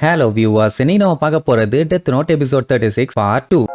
Hello viewers, இன்னைக்கு நம்ம பார்க்க போறது Death Note episode 36 part 2.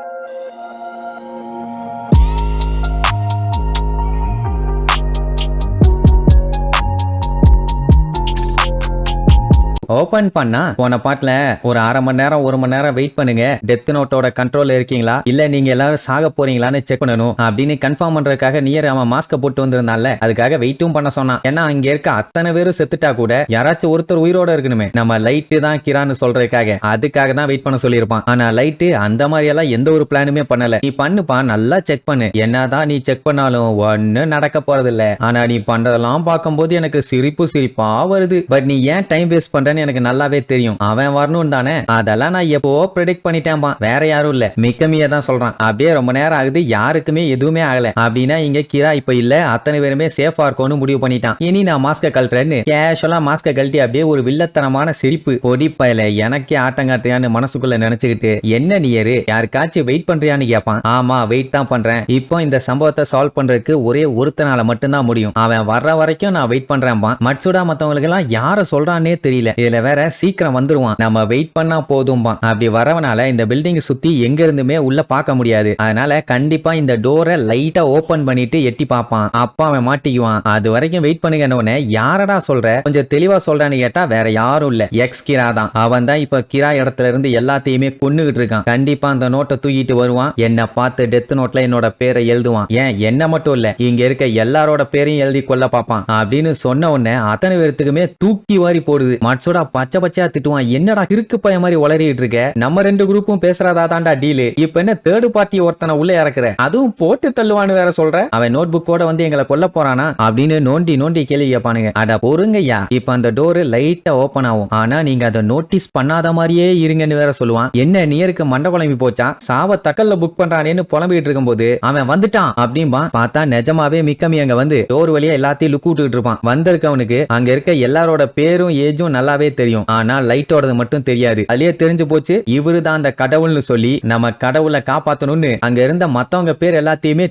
Open பண்ணா போன பாட்டுல ஒரு அரை மணி நேரம் 1 மணி நேரம் வெயிட் பண்ணுங்க, டெத் நோட்டோட கண்ட்ரோல்ல இருக்கீங்களா இல்ல நீங்க எல்லாரும் சாக போறீங்களான்னு செக் பண்ணணும் அப்படின்னு கன்ஃபார்ம் பண்றதுக்காக நியர் அவன் மாஸ்க போட்டு வந்திருந்தால அதுக்காக வெயிட்டும் பண்ண சொன்னான். ஏன்னா அங்க இருக்க அத்தனை பேரும் செத்துட்டா கூட யாராச்சும் ஒருத்தர் உயிரோட இருக்கணுமே, நம்ம லைட்டு தான் கிரான்னு சொல்றதுக்காக அதுக்காக தான் வெயிட் பண்ண சொல்லியிருப்பான். ஆனா லைட்டு அந்த மாதிரி எல்லாம் எந்த ஒரு பிளானுமே பண்ணல. நீ பண்ணுப்பா, நல்லா செக் பண்ணு, என்னதான் நீ செக் பண்ணாலும் ஒண்ணு நடக்க போறது இல்ல. ஆனா நீ பண்றதெல்லாம் பார்க்கும்போது எனக்கு சிரிப்பா வருது. பட் நீ ஏன் டைம் வேஸ்ட் பண்ற எனக்கு நல்லாவே தெரியும். அவன் வரணும் தானே, அதெல்லாம் நான் எப்போ ப்ரெடிக்ட் பண்ணிட்டேன், வேற யாரும் இல்ல, மிக்கமியா தான் சொல்றான். அப்படியே ரொம்ப நேரம் ஆகுது, யாருக்குமே எதுவுமே ஆகல. அப்படின்னா இங்க கிரா இப்ப இல்ல, அத்தனை பேருமே சேஃபா இருக்கும்னு முடிவு பண்ணிட்டான். இனி நான் மாஸ்க கழட்டுறேன்னு கேஷுவலா மாஸ்க கழட்டி அப்படியே ஒரு வில்லத்தனமான சிரிப்பு, பொடிப்பயல எனக்கே ஆட்டங்காட்டியான்னு மனசுக்குள்ள நினைச்சுக்கிட்டு, என்ன நீரு யாருக்காச்சும் வெயிட் பண்றியான்னு கேட்பான். ஆமா வெயிட் தான் பண்றேன், இப்போ இந்த சம்பவத்தை சால்வ் பண்றதுக்கு ஒரே ஒருத்தனால மட்டும்தான் முடியும், அவன் வர்ற வரைக்கும் நான் வெயிட் பண்றேன். மட்சுடா மத்தவங்களுக்கு எல்லாம் யார சொல்றானே தெரியல, இதுல வேற சீக்கிரம் வந்துருவான், நம்ம வெயிட் பண்ணா போதும்பா. அப்படி வரவனால இந்த பில்டிங் சுத்தி எங்க இருந்துமே உள்ள பார்க்க முடியாது. அதனால கண்டிப்பா இந்த டோரை லைட்டா ஓபன் பண்ணிட்டு எட்டி பார்ப்பான். அப்பா அவன் மாட்டிக்குவான். அது வரைக்கும் வெயிட் பண்ணுங்க. யாரடா சொல்ற, கொஞ்சம் தெளிவா சொல்றான்னு கேட்டா வேற யாரும் இல்ல, எக்ஸ் கிரா தான். அவன் தான் இப்ப கிரா இடத்துல இருந்து எல்லாத்தையுமே கொன்னுகிட்டு இருக்கான். கண்டிப்பா அந்த நோட்டை தூக்கிட்டு வருவான், என்ன பார்த்து டெத் நோட்ல என்னோட பேரை எழுதுவான். ஏன் என்ன மட்டும் இல்ல, இங்க இருக்க எல்லாரோட பேரையும் எழுதி கொள்ள பார்ப்பான். அப்படின்னு சொன்ன உடனே அத்தனை பேருத்துக்குமே தூக்கி வாரி போடுது. மட்சோடா பச்சை பச்சையா திட்டுவான், என்னடா கிறுக்கு பைய மாதிரி உளறிட்டு இருக்க, நம்ம ரெண்டு குரூப்பும் பேசுறதா தாண்டா டீலு, இப்ப என்ன தேர்ட் பார்ட்டி ஒருத்தனை உள்ள இறக்குற, அதுவும் போட்டு தள்ளுவான்னு வேற சொல்ற, அவன் நோட் புக்கோட வந்து எங்களை கொல்ல போறானா அப்படின்னு நோண்டி கேள்வி கேட்பானுங்க. அட பொறுங்கய்யா, இப்ப அந்த டோரு லைட்டா ஓபன் ஆகும், ஆனா நீங்க அதை நோட்டீஸ் பண்ணாத மாதிரியே இருங்கன்னு வேற சொல்லுவான். என்ன நியருக்கு மண்ட குழம்பி போச்சா, சாவ தக்கல்ல புக் பண்றானேன்னு புலம்பிட்டு இருக்கும் போது அவன் வந்துட்டான் அப்படின்பா. பார்த்தா நிஜமாவே மிக்கமி அங்க வந்து டோர் வழியா எல்லாத்தையும் லுக் விட்டுட்டு இருப்பான். வந்திருக்கவனுக்கு அங்க இருக்க எல்லாரோட பேரும் ஏஜும் நல்லாவே தெரியும், ஆனா லைட்டோடது மட்டும் தெரியாது. அதுலயே தெரிஞ்சு போச்சு இவரு தான் அந்த கடவுள்னு சொல்லி நம்ம கடவுளை காப்பாத்தணும்னு அங்க இருந்த மத்தவங்க பேர் எல்லாத்தையுமே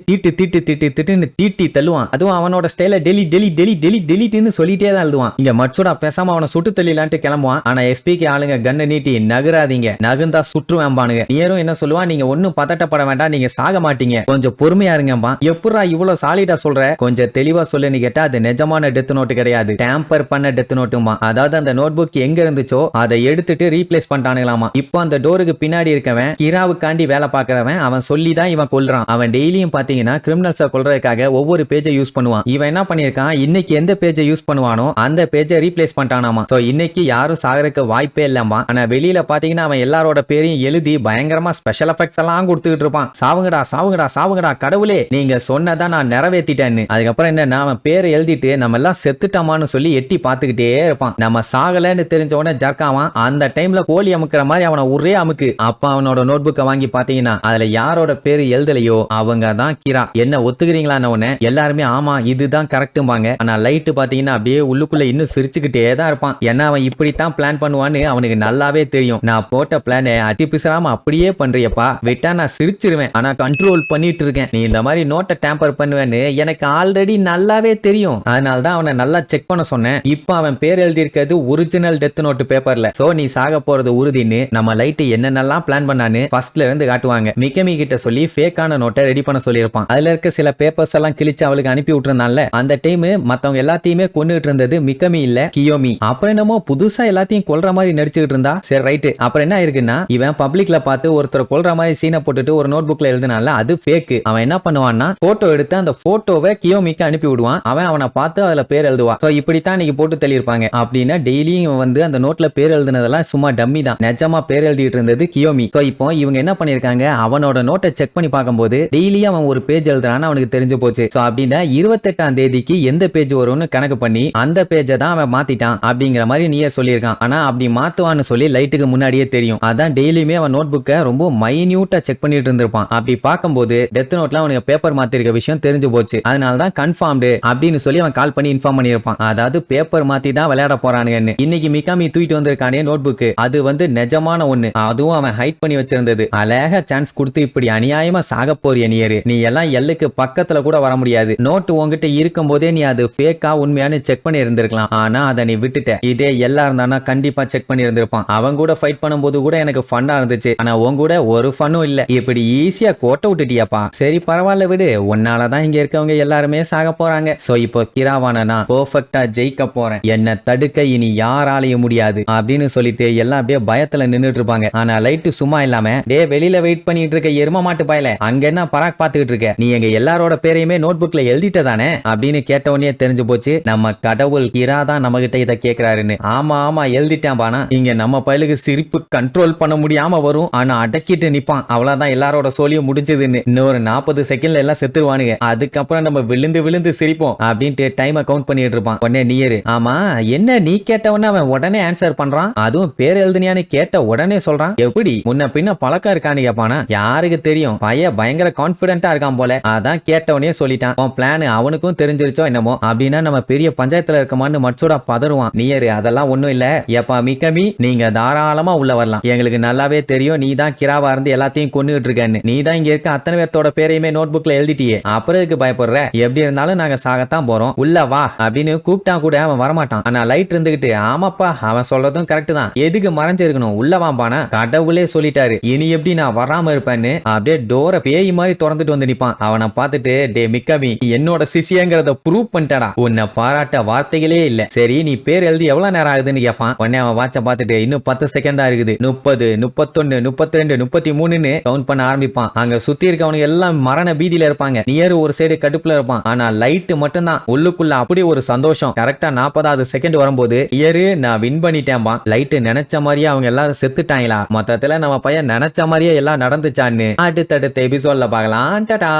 தீட்டி தள்ளுவான். அதுவும் அவனோட ஸ்டைல டெலிட்னு சொல்லிட்டே தான் எழுதுவான். இங்க மட்சுடா பேசாம அவனை சுட்டு தள்ளிலான்ட்டு கிளம்புவான். ஆனா எஸ்பிக்கு ஆளுங்க கண்ணை நீட்டி நகராதீங்க, நகுந்தா சுற்றுவேன்பானுங்க. நீரும் என்ன சொல்லுவான், நீங்க ஒன்னும் பதட்டப்பட வேண்டாம், நீங்க சாக மாட்டீங்க, கொஞ்சம் பொறுமையா இருங்கப்பா. எப்படா இவ்வளவு சாலிடா சொல்ற, கொஞ்சம் தெளிவா சொல்லுன்னு கேட்டா அது நிஜமான டெத் நோட்டு கிடையாது, டேம்பர் பண்ண டெத் நோட்டுமா. அதாவது அந்த நோட் புக் எங்க இருந்துச்சோ அதை எடுத்துட்டு ரீப்ளேஸ் பண்ணிட்டானுங்களாமா. இப்போ அந்த டோருக்கு பின்னாடி இருக்கவன் கிராவுக்காண்டி வேலை பார்க்கறவன், அவன் சொல்லி தான் இவன் கொல்றான். அவன் டெய்லியும் பாத்தீங்கன்னா கிரிமினல்ஸை கொல்றதுக்காக ஒவ்வொரு பேஜை யூஸ் பண்ணுவான். இவன் என்ன பண்ணிருக்கான், இன்னைக்கு எந்த பேஜை யூஸ் பண்ணுவானோ அந்த பேஜை ரீப்ளேஸ் பண்ணிட்டானாமா. சோ இன்னைக்கு யாரும் சாகறதுக்கு வாய்ப்பே இல்லமா. ஆனா வெளியில பாத்தீங்கன்னா அவன் எல்லாரோட பேரையும் எழுதி பயங்கரமா ஸ்பெஷல் எஃபெக்ட்ஸ் எல்லாம் கொடுத்துட்டு இருப்பான். சாவுங்கடா கடவுளே, நீங்க சொன்னதா நான் நிறைவேற்றிட்டேன்னு. அதுக்கப்புறம் என்ன, அவன் பேரை எழுதிட்டு நம்ம எல்லாம் செத்துட்டோமான்னு சொல்லி எட்டி பார்த்துக்கிட்டே இருப்பான். நம்ம சாகலன்னு தெரிஞ்ச உடனே ஜர்க்காவான். அந்த டைம்ல கோழி அமுக்கிற மாதிரி அவனை ஒரே அமுக்கு. அப்ப அவனோட நோட் புக்கை வாங்கி பாத்தீங்கன்னா அதுல யாரோட பேரு எழுதலையோ அவங்க தான் கிரா. என்ன ஒத்துக்கிறீங்களான்னு உடனே எல்லாருமே ஆமா இதுதான் கரெக்டும்பாங்க. ஆனா லைட்டு பாத்தீங்கன்னா அப்படியே உள்ளுக்குள்ள இன்னும் சிரிச்சுக்கிட்டே தான் இருப்பான். ஏன்னா அவன் இப்படித்தான் பிளான் பண்ணுவான்னு அவனுக்கு நல்லாவே தெரியும். நான் போட்ட பிளானை அதி பிசராம அப்படியே பண்றியப்பா, விட்டா நான் சிரிச்சிருவேன், ஆனா கண்ட்ரோல் பண்ணிட்டு இருக்கேன். நீ இந்த மாதிரி நோட்டை டேம்பர் பண்ணுவேன்னு எனக்கு ஆல்ரெடி நல்லாவே தெரியும், அதனாலதான் அவனை நல்லா செக் பண்ண சொன்னேன். இப்ப அவன் பேர் எழுதி இருக்கிறது ஒரிஜினல் டெத் நோட்டு பேப்பர்ல. சோ நீ சாக போறது உறுதின்னு நம்ம லைட் என்னென்னலாம் பிளான் பண்ணான்னு ஃபர்ஸ்ட்ல இருந்து காட்டுவாங்க. மிக்கமி கிட்ட சொல்லி ஃபேக்கான நோட்டை ரெடி பண்ண சொல்லியிருப்பான். அதுல இருக்க சில பேப்பர்ஸ் எல்லாம் கிழிச்சு அவளுக்கு அனுப்பி விட்டுருந்தான்ல, அந்த டைம் மத்தவங்க எல்லாத்தையுமே கொண்டுட்டு இருந்தது மிக்கமி இல்ல கியோமி. அப்புறம் என்னமோ புதுசா எல்லாத்தையும் கொல்ற மாதிரி நடிச்சுக்கிட்டு இருந்தா. சரி ரைட்டு, அப்புறம் என்ன இருக்குன்னா இவன் பப்ளிக்ல பார்த்து ஒருத்தர் கொல்ற மாதிரி சீனை போட்டுட்டு ஒரு நோட் புக்ல எழுதினால அது ஃபேக். அவன் என்ன பண்ணுவான்னா போட்டோ எடுத்து அந்த போட்டோவை கியோமிக்கு அனுப்பி விடுவான். அவனை பார்த்து அதுல பேர் எழுதுவான். சோ இப்படித்தான் நீங்க போட்டு தள்ளியிருப்பாங்க. அப்படின்னா டெய்லியும் வந்து அந்த நோட்ல பேர் எழுதுனதெல்லாம் சும்மா டம்மி தான், நிஜமா பேர் எழுதிட்டு இருந்தது கியோமி. சோ இப்போ இவங்க என்ன பண்ணிருக்காங்க, அவனோட நோட்டை செக் பண்ணி பார்க்கும்போது டெய்லி அவன் ஒரு பேஜ் எழுதுறான்னு அவனுக்கு தெரிஞ்சு போச்சு. சோ அப்படின்னா 28ஆம் தேதிக்கு எந்த பேஜ் வரும்னு கணக்கு பண்ணி அந்த பேஜை தான் அவன் மாத்திட்டான் அப்படிங்கிற மாதிரி நியர் சொல்லியிருக்கான். ஆனா அப்படி மாத்துவான்னு சொல்லி லைட்டுக்கு முன்னாடியே தெரியும். அதான் டெய்லியுமே அவன் நோட் புக்கை ரொம்ப மைன்யூட்டா செக் பண்ணிட்டு இருந்திருப்பான். அப்படி பார்க்கும்போது டெத் நோட்ல அவனுக்கு பேப்பர் மாத்திருக்க விஷயம் தெரிஞ்சு போச்சு. அதனாலதான் கன்ஃபார்ம்டு அப்படின்னு சொல்லி அவன் கால் பண்ணி இன்ஃபார்ம் பண்ணியிருப்பான். அதாவது பேப்பர் மாத்தி தான் விளையாட போறானுங்கன்னு. இன்னைக்கு அன்னைக்கு மிகாமி தூக்கிட்டு வந்திருக்கானே நோட் புக், அது வந்து நிஜமான ஒண்ணு, அதுவும் அவன் ஹைட் பண்ணி வச்சிருந்தது. அழகா சான்ஸ் கொடுத்து இப்படி அநியாயமா சாக போறிய நியரு, நீ எல்லாம் எல்லுக்கு பக்கத்துல கூட வர முடியாது. நோட்டு உங்ககிட்ட இருக்கும் போதே நீ அது ஃபேக்கா உண்மையானு செக் பண்ணி இருந்திருக்கலாம். ஆனா அதை நீ விட்டுட்ட. இதே எல்லா இருந்தானா கண்டிப்பா செக் பண்ணி இருந்திருப்பான். அவன் கூட ஃபைட் பண்ணும்போது கூட எனக்கு ஃபன்னா இருந்துச்சு. ஆனா உன் கூட ஒரு ஃபன்னும் இல்ல. இப்படி ஈஸியா கோட்டை விட்டுட்டியாப்பா. சரி பரவாயில்ல விடு, உன்னாலதான் இங்க இருக்கவங்க எல்லாருமே சாக போறாங்க. சோ இப்போ கிராவான நான் பெர்ஃபெக்ட்டா ஜெயிக்க போறேன், என்ன தடுக்க இனி யாராலையும் முடியாது அப்படின்னு சொல்லிட்டு எல்லாம் அப்படியே பயத்துல நின்னுட்டு இருப்பாங்க. ஆனா லைட் சும்மா இல்லாம, டே வெளியில வெயிட் பண்ணிட்டு இருக்க எரும மாட்டு பயல, அங்க என்ன பராக் பாத்துக்கிட்டு இருக்க, நீ எங்க எல்லாரோட பேரையுமே நோட் புக்ல எழுதிட்டதானே அப்படின்னு கேட்ட உடனே தெரிஞ்சு போச்சு நம்ம கடவுள் கிரா தான் நம்ம கிட்ட இதை கேக்குறாருன்னு. ஆமா ஆமா எழுதிட்டேன் பானா. இங்க நம்ம பயலுக்கு சிரிப்பு கண்ட்ரோல் பண்ண முடியாம வரும், ஆனா அடக்கிட்டு நிப்பான். அவ்வளவுதான், எல்லாரோட சோழியும் முடிஞ்சதுன்னு. இன்னொரு 40 செகண்ட்ல எல்லாம் செத்துருவானுங்க. அதுக்கப்புறம் நம்ம விழுந்து விழுந்து சிரிப்போம் அப்படின்ட்டு டைமை கவுண்ட் பண்ணிட்டு இருப்பான். உடனே நியரு, ஆமா என்ன நீ கேட்டவன அவன் உடனே ஆன்சர் பண்றான், அதுவும் பேர் எழுதுனியான்னு கேட்ட உடனே சொல்றான், எப்படி முன்ன பின்ன பழக்கம் இருக்கான்னு கேட்பானா. யாருக்கு தெரியும், பையன் பயங்கர கான்பிடென்ட்டா இருக்கான் போல, அதான் கேட்டவனே சொல்லிட்டான். உன் பிளான் அவனுக்கும் தெரிஞ்சிருச்சோ என்னமோ. அப்படின்னா நம்ம பெரிய பஞ்சாயத்துல இருக்கமான்னு மட்சோட பதறுவான். நியரு, அதெல்லாம் ஒண்ணும் இல்ல ஏப்பா மிக்கமி, நீங்க தாராளமா உள்ள வரலாம். எங்களுக்கு நல்லாவே தெரியும் நீ தான் கிராவா இருந்து எல்லாத்தையும் கொண்டுகிட்டு இருக்கேன்னு. நீ தான் இங்க இருக்க அத்தனை பேர்த்தோட பேரையுமே நோட் புக்ல எழுதிட்டியே, அப்புறம் இதுக்கு பயப்படுற? எப்படி இருந்தாலும் நாங்க சாகத்தான் போறோம், உள்ள வா அப்படின்னு கூப்பிட்டா கூட அவன் வரமாட்டான். ஆனா லைட் இருந்துகிட்டு, ஆமாப்பா அவன் சொல்றதும் கரெக்ட் தான், எதுக்கு மறைஞ்சிருக்கணும், உள்ள வாம்பானா, கடவுளே சொல்லிட்டாரு இனி எப்படி நான் வராம இருப்பேன்னு அப்படியே டோரை பேய் மாதிரி திறந்துட்டு வந்து நிப்பான். அவனை பார்த்துட்டு, டே மிக்கமி என்னோட சிசியங்கிறத ப்ரூவ் பண்ணிட்டடா, உன்னை பாராட்ட வார்த்தைகளே இல்ல. சரி நீ பேர் எழுதி எவ்வளவு நேரம் ஆகுதுன்னு கேட்பான். உடனே அவன் வாட்ச பார்த்துட்டு, இன்னும் 10 செகண்ட் தான் இருக்குது, 30 31 32 33ன்னு கவுண்ட் பண்ண ஆரம்பிப்பான். அங்க சுத்தி இருக்கவனுக்கு எல்லாம் மரண பீதியில இருப்பாங்க. நியர் ஒரு சைடு கடுப்புல இருப்பான். ஆனா லைட் மட்டும்தான் உள்ளுக்குள்ள அப்படி ஒரு சந்தோஷம். கரெக்டா 40வது செகண்ட் வரும்போது இயரு நான் வின் பண்ணிட்டேன்பா. லைட் நினைச்ச மாதிரியே அவங்க எல்லாரும் செத்துட்டாங்களா, மொத்தத்துல நம்ம பையன் நினைச்ச மாதிரியே எல்லாம் நடந்துச்சான்னு அடுத்தடுத்த எபிசோட்ல பார்க்கலாம். டாடா.